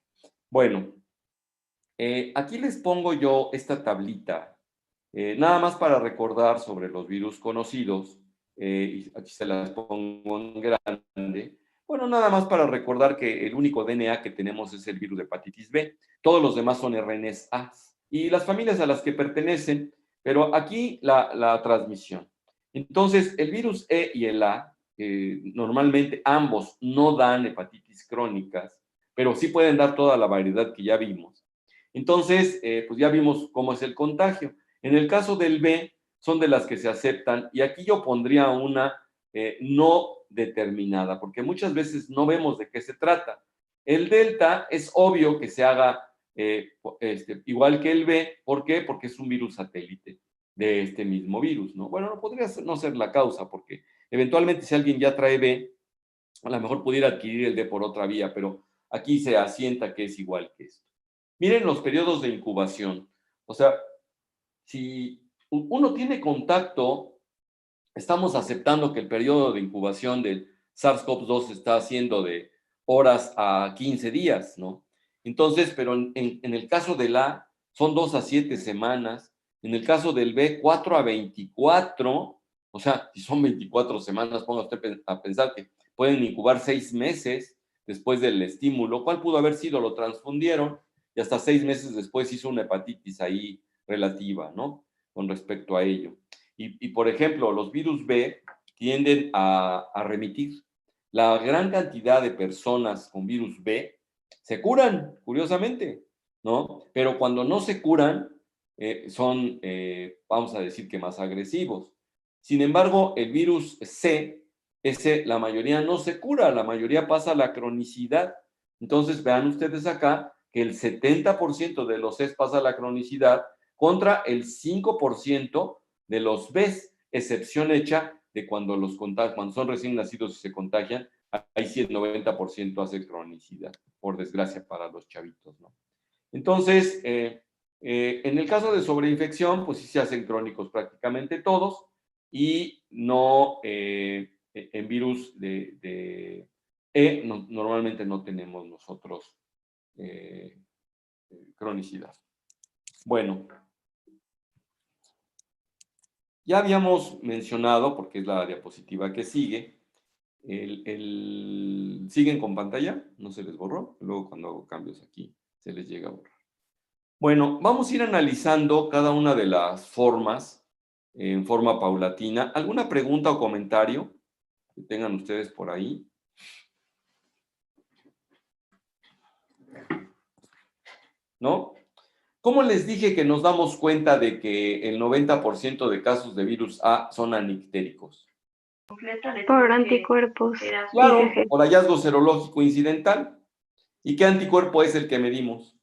Bueno, aquí les pongo yo esta tablita, nada más para recordar sobre los virus conocidos, y aquí se las pongo en grande. Bueno, nada más para recordar que el único DNA que tenemos es el virus de hepatitis B. Todos los demás son RNA y las familias a las que pertenecen, pero aquí la transmisión. Entonces, el virus E y el A, normalmente ambos no dan hepatitis crónicas, pero sí pueden dar toda la variedad que ya vimos. Entonces, pues ya vimos cómo es el contagio. En el caso del B, son de las que se aceptan, y aquí yo pondría una no determinada, porque muchas veces no vemos de qué se trata. El delta es obvio que se haga igual que el B. ¿Por qué? Porque es un virus satélite de este mismo virus, ¿no? Bueno, no podría no ser la causa, porque eventualmente si alguien ya trae B, a lo mejor pudiera adquirir el D por otra vía, pero aquí se asienta que es igual que esto. Miren los periodos de incubación. O sea, si uno tiene contacto, estamos aceptando que el periodo de incubación del SARS-CoV-2 está haciendo de horas a 15 días, ¿no? Entonces, pero en el caso del A, son 2 a 7 semanas. En el caso del B, 4 a 24. O sea, si son 24 semanas, ponga usted a pensar que pueden incubar 6 meses después del estímulo. ¿Cuál pudo haber sido? Lo transfundieron y hasta 6 meses después hizo una hepatitis ahí relativa, ¿no? Con respecto a ello. Y por ejemplo, los virus B tienden a remitir. La gran cantidad de personas con virus B se curan, curiosamente, ¿no? Pero cuando no se curan, son, vamos a decir que más agresivos. Sin embargo, el virus C, ese, la mayoría no se cura, la mayoría pasa a la cronicidad. Entonces, vean ustedes acá que el 70% de los Cs pasa a la cronicidad contra el 5% de los Bs, excepción hecha de cuando los contagian, cuando son recién nacidos y se contagian, ahí sí el 90% hace cronicidad, por desgracia para los chavitos, ¿no? Entonces, en el caso de sobreinfección, pues sí se hacen crónicos prácticamente todos, y no en virus de E normalmente no tenemos nosotros cronicidad. Bueno, ya habíamos mencionado, porque es la diapositiva que sigue, ¿siguen con pantalla? ¿No se les borró? Luego cuando hago cambios aquí se les llega a borrar. Bueno, vamos a ir analizando cada una de las formas en forma paulatina. ¿Alguna pregunta o comentario que tengan ustedes por ahí? ¿No? ¿Cómo les dije que nos damos cuenta de que el 90% de casos de virus A son anictéricos? Por anticuerpos. Claro, IgG. por hallazgo serológico incidental. ¿Y qué anticuerpo es el que medimos?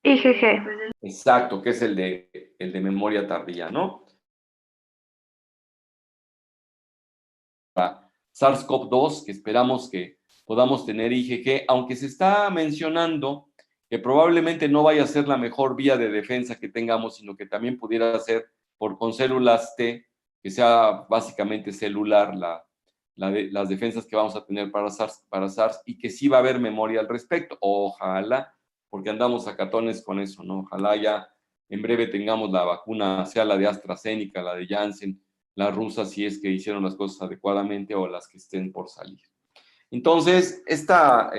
IgG. Exacto, que es el de memoria tardía, ¿no? SARS-CoV-2, que esperamos que podamos tener IgG, aunque se está mencionando que probablemente no vaya a ser la mejor vía de defensa que tengamos, sino que también pudiera ser con células T, que sea básicamente celular las defensas que vamos a tener para SARS, y que sí va a haber memoria al respecto. Ojalá, porque andamos a catones con eso, ¿no? Ojalá ya en breve tengamos la vacuna, sea la de AstraZeneca, la de Janssen, la rusa, si es que hicieron las cosas adecuadamente, o las que estén por salir. Entonces, esta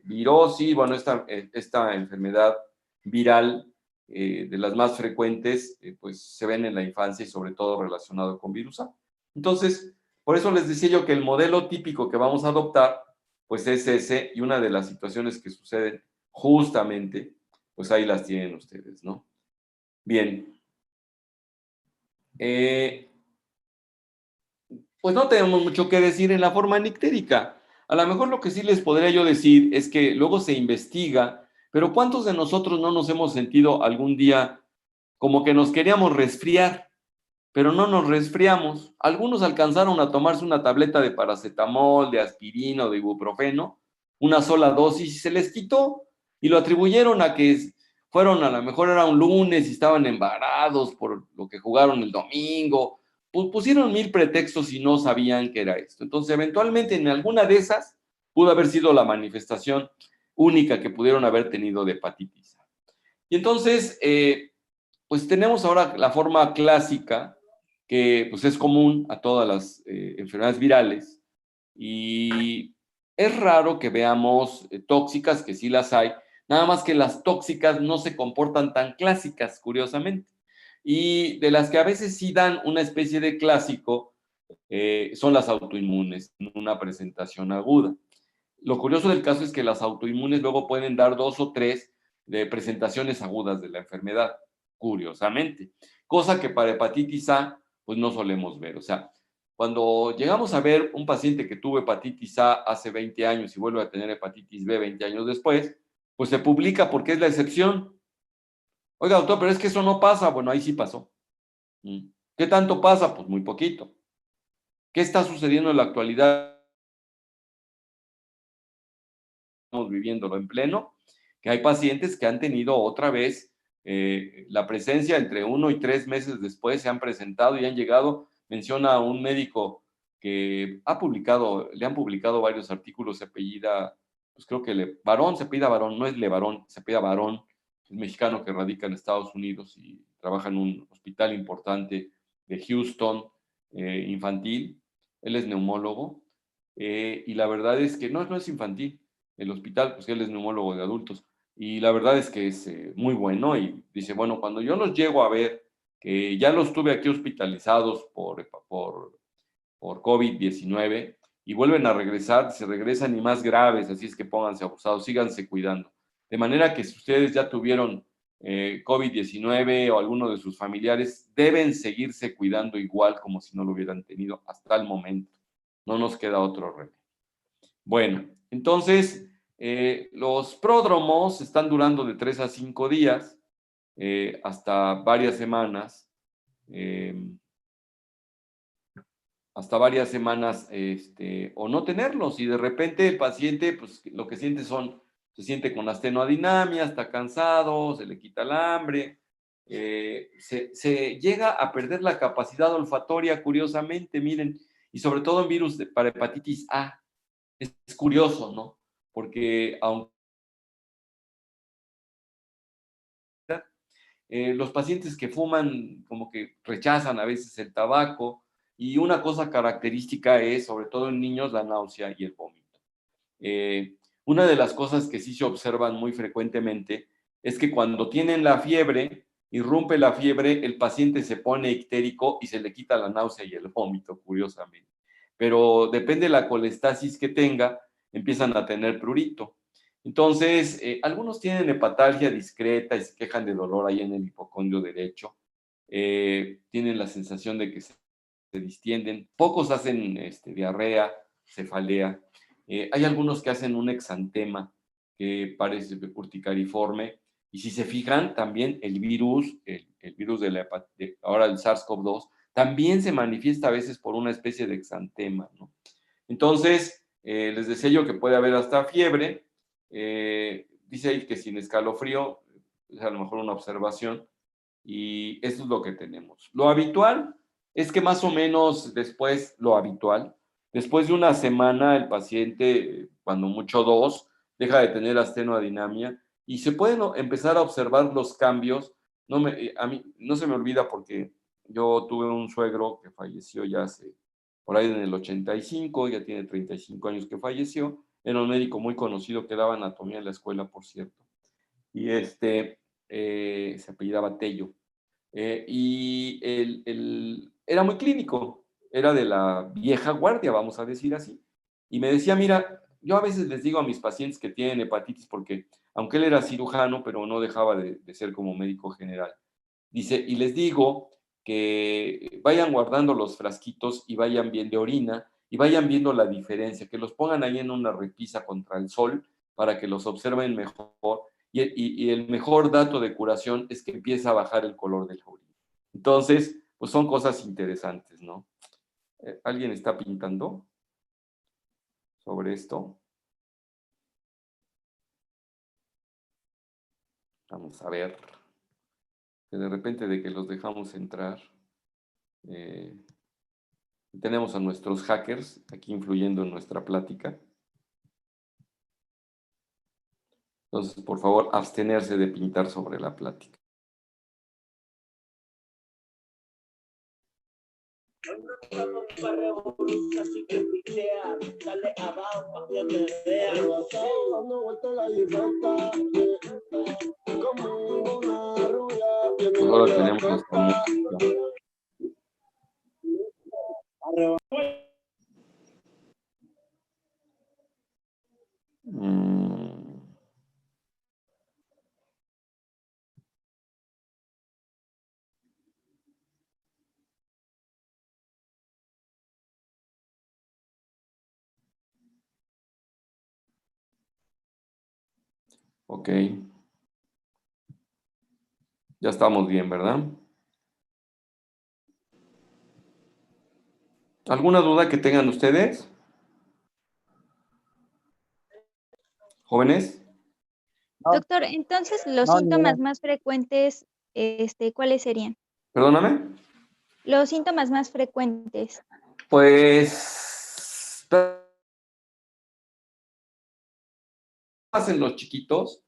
virosis, bueno, esta enfermedad viral, de las más frecuentes, pues se ven en la infancia y sobre todo relacionado con virus A. Entonces, por eso les decía yo que el modelo típico que vamos a adoptar, pues es ese, y una de las situaciones que suceden justamente, pues ahí las tienen ustedes, ¿no? Bien. Pues no tenemos mucho que decir en la forma nictérica. A lo mejor lo que sí les podría yo decir es que luego se investiga, pero ¿cuántos de nosotros no nos hemos sentido algún día como que nos queríamos resfriar, pero no nos resfriamos? Algunos alcanzaron a tomarse una tableta de paracetamol, de aspirina o de ibuprofeno, una sola dosis, y se les quitó, y lo atribuyeron a que fueron, a lo mejor era un lunes y estaban embarados por lo que jugaron el domingo. Pusieron 1000 pretextos y no sabían qué era esto. Entonces, eventualmente, en alguna de esas, pudo haber sido la manifestación. única que pudieron haber tenido de hepatitis A. Y entonces, pues tenemos ahora la forma clásica, que pues es común a todas las enfermedades virales, y es raro que veamos tóxicas, que sí las hay, nada más que las tóxicas no se comportan tan clásicas, curiosamente. Y de las que a veces sí dan una especie de clásico, son las autoinmunes, en una presentación aguda. Lo curioso del caso es que las autoinmunes luego pueden dar 2 o 3 de presentaciones agudas de la enfermedad, curiosamente. Cosa que para hepatitis A, pues no solemos ver. O sea, cuando llegamos a ver un paciente que tuvo hepatitis A hace 20 años y vuelve a tener hepatitis B 20 años después, pues se publica porque es la excepción. Oiga, doctor, pero es que eso no pasa. Bueno, ahí sí pasó. ¿Qué tanto pasa? Pues muy poquito. ¿Qué está sucediendo en la actualidad? Estamos viviéndolo en pleno, que hay pacientes que han tenido otra vez la presencia entre 1 y 3 meses después, se han presentado y han llegado. Menciona a un médico que le han publicado varios artículos, se apellida, pues creo que Barón, se apellida Barón, no es Levarón, se apellida Barón, es mexicano que radica en Estados Unidos y trabaja en un hospital importante de Houston, infantil. Él es neumólogo, y la verdad es que no es infantil, el hospital, pues él es neumólogo de adultos, y la verdad es que es muy bueno, y dice, bueno, cuando yo los llego a ver, que ya los tuve aquí hospitalizados por COVID-19, y vuelven a regresar, se regresan y más graves, así es que pónganse abusados, síganse cuidando. De manera que si ustedes ya tuvieron COVID-19 o alguno de sus familiares, deben seguirse cuidando igual como si no lo hubieran tenido hasta el momento. No nos queda otro remedio. Bueno, entonces, los pródromos están durando de 3 a 5 días, hasta varias semanas, o no tenerlos, y de repente el paciente, pues lo que siente se siente con astenoadinamia, está cansado, se le quita el hambre, se llega a perder la capacidad olfatoria, curiosamente, miren, y sobre todo en virus para hepatitis A. Es curioso, ¿no? Porque aunque los pacientes que fuman como que rechazan a veces el tabaco, y una cosa característica es, sobre todo en niños, la náusea y el vómito. Una de las cosas que sí se observan muy frecuentemente es que cuando tienen la fiebre, irrumpe la fiebre, el paciente se pone ictérico y se le quita la náusea y el vómito, curiosamente. Pero depende de la colestasis que tenga, empiezan a tener prurito. Entonces, algunos tienen hepatalgia discreta y se quejan de dolor ahí en el hipocondrio derecho. Tienen la sensación de que se distienden. Pocos hacen diarrea, cefalea. Hay algunos que hacen un exantema que parece urticariforme. Y si se fijan, también el virus ahora el SARS-CoV-2, también se manifiesta a veces por una especie de exantema, ¿no? Entonces, les decía yo que puede haber hasta fiebre. Dice ahí que sin escalofrío, es a lo mejor una observación, y esto es lo que tenemos. Lo habitual es que más o menos después de una semana, el paciente, cuando mucho 2, deja de tener astenoadinamia y se pueden empezar a observar los cambios. A mí no se me olvida porque yo tuve un suegro que falleció ya hace, por ahí en el 85, ya tiene 35 años que falleció. Era un médico muy conocido que daba anatomía en la escuela, por cierto. Y se apellidaba Tello. Era muy clínico, era de la vieja guardia, vamos a decir así. Y me decía, mira, yo a veces les digo a mis pacientes que tienen hepatitis, porque aunque él era cirujano, pero no dejaba de ser como médico general. Dice, y les digo que vayan guardando los frasquitos y vayan viendo orina y vayan viendo la diferencia, que los pongan ahí en una repisa contra el sol para que los observen mejor. Y el mejor dato de curación es que empieza a bajar el color del orina. Entonces, pues son cosas interesantes, ¿no? ¿Alguien está pintando sobre esto? Vamos a ver. Que de repente de que los dejamos entrar, tenemos a nuestros hackers aquí influyendo en nuestra plática. Entonces, por favor, abstenerse de pintar sobre la plática. Pues ahora tenemos hasta música. Ok. Ya estamos bien, ¿verdad? ¿Alguna duda que tengan ustedes? ¿Jóvenes? Doctor, entonces los No, síntomas ninguna. más frecuentes, ¿cuáles serían? ¿Perdóname? Los síntomas más frecuentes. Pues hacen los chiquitos,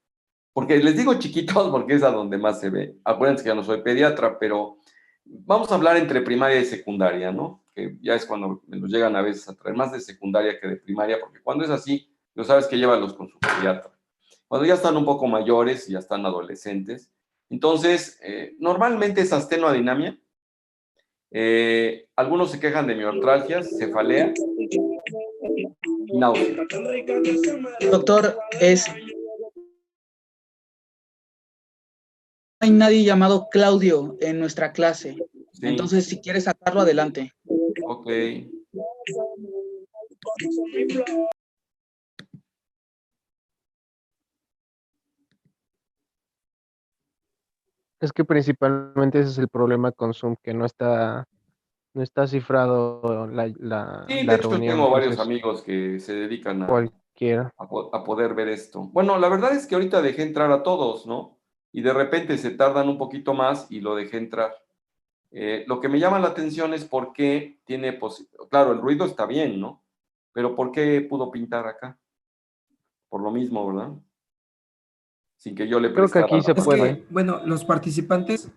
porque les digo chiquitos porque es a donde más se ve. Acuérdense que yo no soy pediatra, pero vamos a hablar entre primaria y secundaria, ¿no? Que ya es cuando me los llegan a veces a traer más de secundaria que de primaria, porque cuando es así, tú sabes que llévalos con su pediatra. Cuando ya están un poco mayores y ya están adolescentes, entonces, normalmente es astenoadinamia. Algunos se quejan de mialgias, cefalea y náusea. Doctor, no hay nadie llamado Claudio en nuestra clase. Sí. Entonces, si quieres sacarlo, adelante. Ok. Es que principalmente ese es el problema con Zoom, que no está cifrado Sí, de la hecho reunión, tengo varios entonces amigos que se dedican cualquiera. a poder ver esto. Bueno, la verdad es que ahorita dejé entrar a todos, ¿no? Y de repente se tardan un poquito más y lo dejé entrar. Lo que me llama la atención es por qué tiene, claro, el ruido está bien, ¿no? Pero ¿por qué pudo pintar acá? Por lo mismo, ¿verdad? Sin que yo le Creo que prestara aquí se la Es puede. que, bueno, los participantes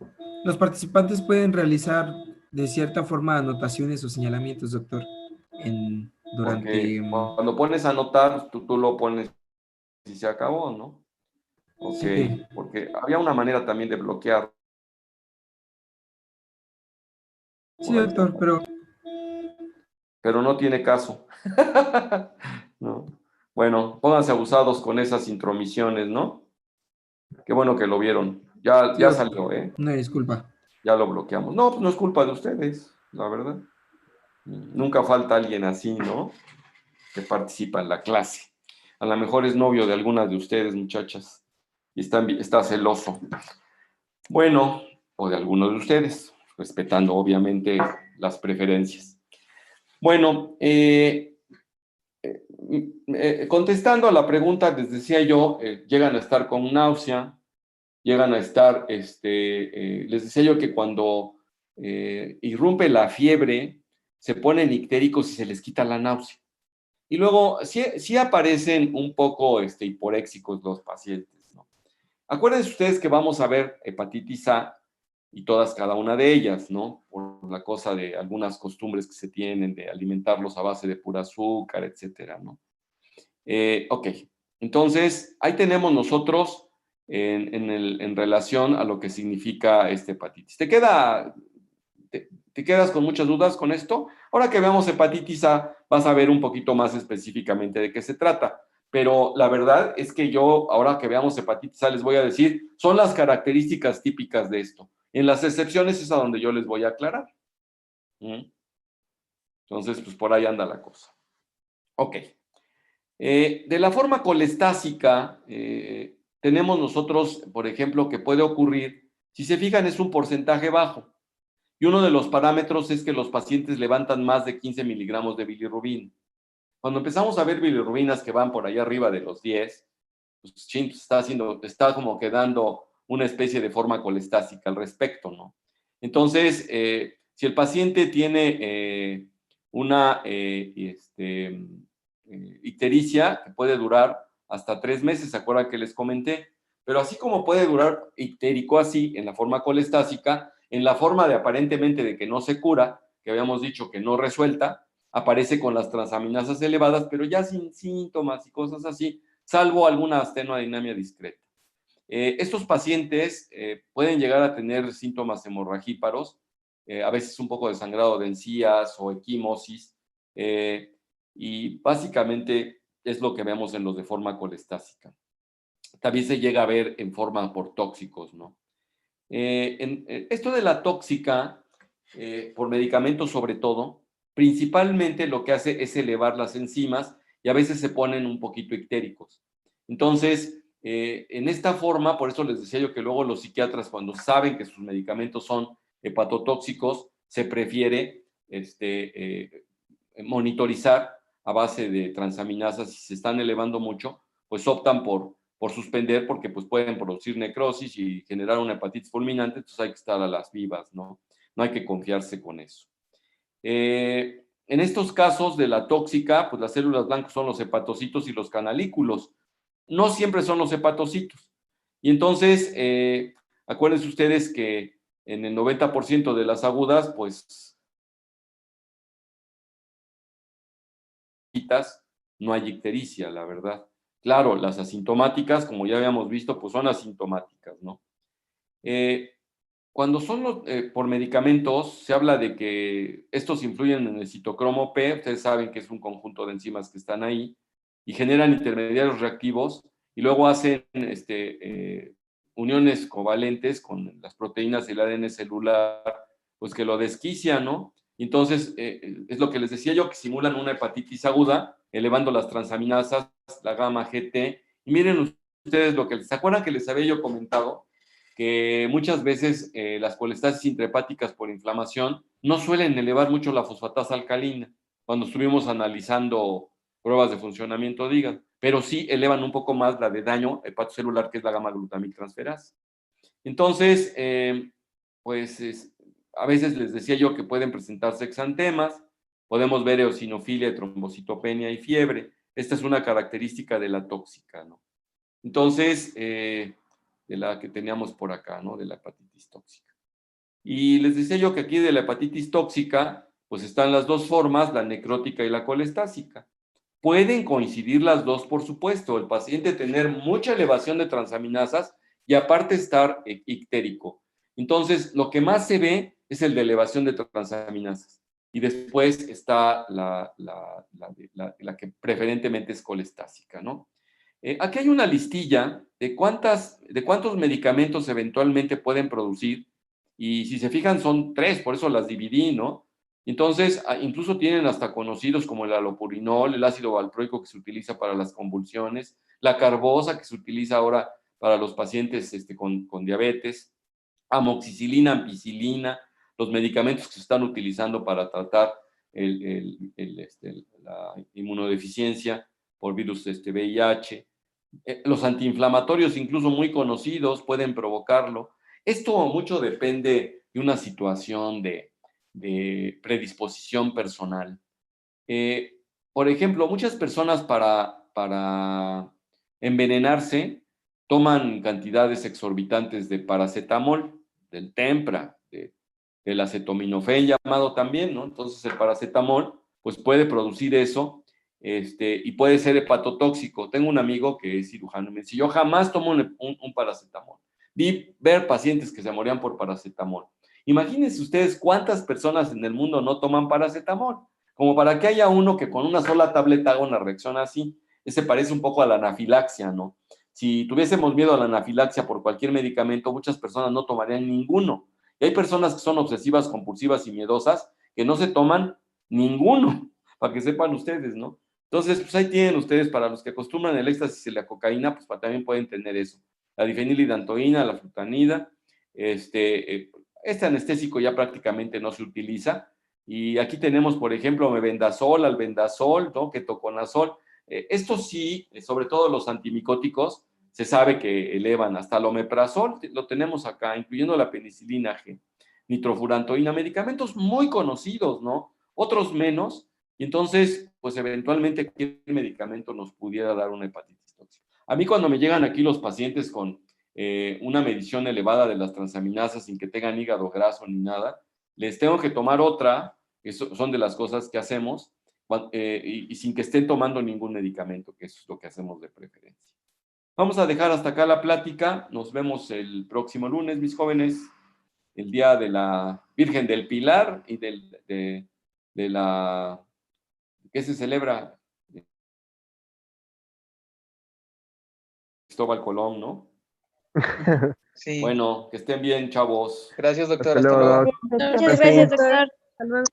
pueden realizar de cierta forma anotaciones o señalamientos, doctor, Porque durante... cuando pones a anotar, tú lo pones y se acabó, ¿no? Ok, Sí. porque había una manera también de bloquear. Sí, doctor, pero no tiene caso. ¿No? Bueno, pónganse abusados con esas intromisiones, ¿no? Qué bueno que lo vieron. Ya, sí, ya doctor. salió, ¿eh? Una disculpa. Ya lo bloqueamos. No, pues no es culpa de ustedes, la verdad. Nunca falta alguien así, ¿no? Que participa en la clase. A lo mejor es novio de algunas de ustedes, muchachas, y está celoso. Bueno, o de algunos de ustedes, respetando obviamente las preferencias. Bueno, contestando a la pregunta, les decía yo, llegan a estar con náusea, llegan a estar, les decía yo que cuando irrumpe la fiebre, se ponen ictéricos y se les quita la náusea. Y luego sí aparecen un poco hiporéxicos los pacientes, ¿no? Acuérdense ustedes que vamos a ver hepatitis A y todas, cada una de ellas, ¿no? Por la cosa de algunas costumbres que se tienen de alimentarlos a base de pura azúcar, etcétera, ¿no? Ok, entonces ahí tenemos nosotros en relación a lo que significa hepatitis. ¿Te quedas con muchas dudas con esto? Ahora que veamos hepatitis A, vas a ver un poquito más específicamente de qué se trata. Pero la verdad es que yo, ahora que veamos hepatitis A, les voy a decir, son las características típicas de esto. En las excepciones es a donde yo les voy a aclarar. Entonces, pues por ahí anda la cosa. Ok. De la forma colestásica, tenemos nosotros, por ejemplo, que puede ocurrir, si se fijan, es un porcentaje bajo. Y uno de los parámetros es que los pacientes levantan más de 15 miligramos de bilirrubina. Cuando empezamos a ver bilirrubinas que van por ahí arriba de los 10, pues está como que dando una especie de forma colestásica al respecto, ¿no? Entonces, si el paciente tiene una ictericia que puede durar hasta 3 meses, ¿se acuerdan que les comenté? Pero así como puede durar ictérico así, en la forma colestásica, en la forma de aparentemente de que no se cura, que habíamos dicho que no resuelta, aparece con las transaminasas elevadas, pero ya sin síntomas y cosas así, salvo alguna astenoadinamia discreta. Estos pacientes pueden llegar a tener síntomas hemorragíparos, a veces un poco de sangrado de encías o equimosis, y básicamente es lo que vemos en los de forma colestásica. También se llega a ver en forma por tóxicos, ¿no? Esto de la tóxica, por medicamentos sobre todo, principalmente lo que hace es elevar las enzimas y a veces se ponen un poquito ictéricos. Entonces, en esta forma, por eso les decía yo que luego los psiquiatras, cuando saben que sus medicamentos son hepatotóxicos, se prefiere monitorizar a base de transaminasas. Si se están elevando mucho, pues optan por suspender, porque pues pueden producir necrosis y generar una hepatitis fulminante, entonces hay que estar a las vivas, ¿no? No hay que confiarse con eso. En estos casos de la tóxica, pues las células blancas son los hepatocitos y los canalículos. No siempre son los hepatocitos. Y entonces, acuérdense ustedes que en el 90% de las agudas, pues no hay ictericia, la verdad. Claro, las asintomáticas, como ya habíamos visto, pues son asintomáticas, ¿no? Cuando son por medicamentos, se habla de que estos influyen en el citocromo P, ustedes saben que es un conjunto de enzimas que están ahí, y generan intermediarios reactivos, y luego hacen uniones covalentes con las proteínas del ADN celular, pues que lo desquician, ¿no? Entonces, es lo que les decía yo, que simulan una hepatitis aguda, elevando las transaminasas, la gamma GT. Y miren ustedes lo que, ¿se acuerdan que les había yo comentado? Que muchas veces las colestasis intrahepáticas por inflamación no suelen elevar mucho la fosfatasa alcalina, cuando estuvimos analizando pruebas de funcionamiento de hígado, pero sí elevan un poco más la de daño hepatocelular, que es la gamma-glutamic-transferasa. Entonces, pues a veces les decía yo que pueden presentarse exantemas, podemos ver eosinofilia, trombocitopenia y fiebre. Esta es una característica de la tóxica, ¿no? Entonces, de la que teníamos por acá, ¿no? De la hepatitis tóxica. Y les decía yo que aquí de la hepatitis tóxica, pues están las dos formas, la necrótica y la colestásica. Pueden coincidir las dos, por supuesto, el paciente tener mucha elevación de transaminasas y aparte estar ictérico. Entonces, lo que más se ve es el de elevación de transaminasas. Y después está la que preferentemente es colestásica, ¿no? Aquí hay una listilla de cuántos medicamentos eventualmente pueden producir, y si se fijan son 3, por eso las dividí, ¿no? Entonces, incluso tienen hasta conocidos como el alopurinol, el ácido valproico que se utiliza para las convulsiones, la carbosa que se utiliza ahora para los pacientes con diabetes, amoxicilina, ampicilina, los medicamentos que se están utilizando para tratar la inmunodeficiencia por virus VIH. Los antiinflamatorios, incluso muy conocidos, pueden provocarlo. Esto mucho depende de una situación de predisposición personal. Por ejemplo, muchas personas para envenenarse toman cantidades exorbitantes de paracetamol, del Tempra, del acetaminofén llamado también, ¿no? Entonces el paracetamol pues puede producir eso, y puede ser hepatotóxico. Tengo un amigo que es cirujano y me dice, yo jamás tomo un paracetamol. Vi ver pacientes que se morían por paracetamol. Imagínense ustedes cuántas personas en el mundo no toman paracetamol, como para que haya uno que con una sola tableta haga una reacción así. Ese parece un poco a la anafilaxia, ¿no? Si tuviésemos miedo a la anafilaxia por cualquier medicamento, muchas personas no tomarían ninguno. Y hay personas que son obsesivas, compulsivas y miedosas que no se toman ninguno, para que sepan ustedes, ¿no? Entonces, pues ahí tienen ustedes, para los que acostumbran el éxtasis y la cocaína, pues también pueden tener eso. La difenilidantoína, la frutanida, este anestésico ya prácticamente no se utiliza. Y aquí tenemos, por ejemplo, mebendazol, albendazol, ¿no? Ketoconazol. Estos sí, sobre todo los antimicóticos, se sabe que elevan hasta el omeprazol, lo tenemos acá, incluyendo la penicilina G, nitrofurantoína, medicamentos muy conocidos, ¿no? Otros menos, y entonces, pues eventualmente, ¿qué medicamento nos pudiera dar una hepatitis tóxica? A mí cuando me llegan aquí los pacientes con una medición elevada de las transaminasas sin que tengan hígado graso ni nada, les tengo que tomar otra, que son de las cosas que hacemos, y sin que estén tomando ningún medicamento, que eso es lo que hacemos de preferencia. Vamos a dejar hasta acá la plática. Nos vemos el próximo lunes, mis jóvenes, el día de la Virgen del Pilar y de la... ¿Qué se celebra? Cristóbal Colón, ¿no? Sí. Bueno, que estén bien, chavos. Gracias, doctor. Hasta Hasta luego, luego. Doc. Muchas gracias, doctor. Hasta luego.